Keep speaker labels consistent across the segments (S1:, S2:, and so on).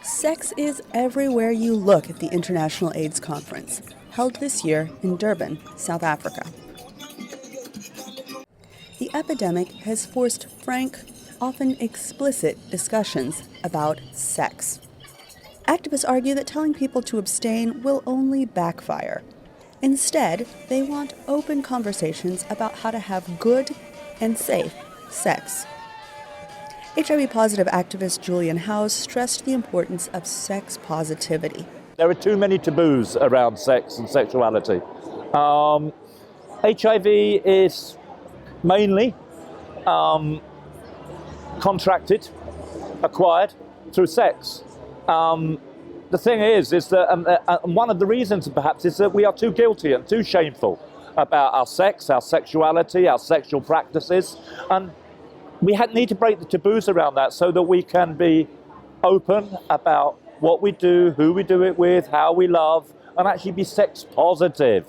S1: Sex is everywhere you look at the International AIDS Conference, held this year in Durban, South Africa. The epidemic has forced frank, often explicit discussions about sex. Activists argue that telling people to abstain will only backfire. Instead, they want open conversations about how to have good and safe sex. HIV-positive activist Julian House stressed the importance of sex positivity.
S2: There are too many taboos around sex and sexuality. HIV is mainly contracted, acquired through sex. The thing is that one of the reasons perhaps is that we are too guilty and too shameful about our sex, our sexuality, our sexual practices, and we need to break the taboos around that so that we can be open about what we do, who we do it with, how we love, and actually be sex positive.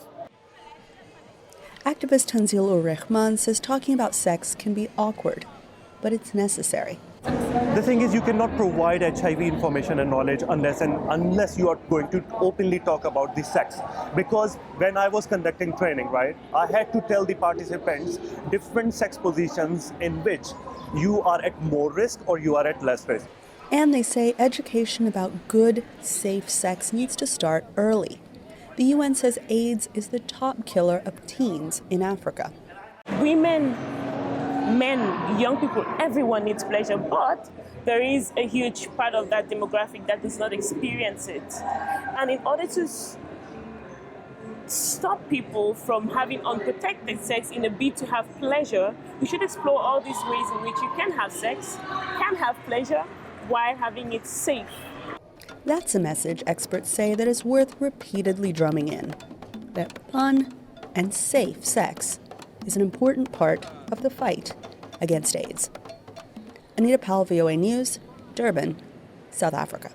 S1: Activist Tanzil Ur-Rehman says talking about sex can be awkward, but it's necessary.
S3: The thing is, you cannot provide HIV information and knowledge unless you are going to openly talk about the sex. Because when I was conducting training, right, I had to tell the participants different sex positions in which you are at more risk or you are at less risk.
S1: And they say education about good, safe sex needs to start early. The UN says AIDS is the top killer of teens in Africa.
S4: Women, men, young people, everyone needs pleasure, but there is a huge part of that demographic that does not experience it. And in order to stop people from having unprotected sex in a bid to have pleasure, we should explore all these ways in which you can have sex, can have pleasure, while having it safe.
S1: That's a message experts say that is worth repeatedly drumming in, that fun and safe sex is an important part of the fight against AIDS. Anita Powell, VOA News, Durban, South Africa.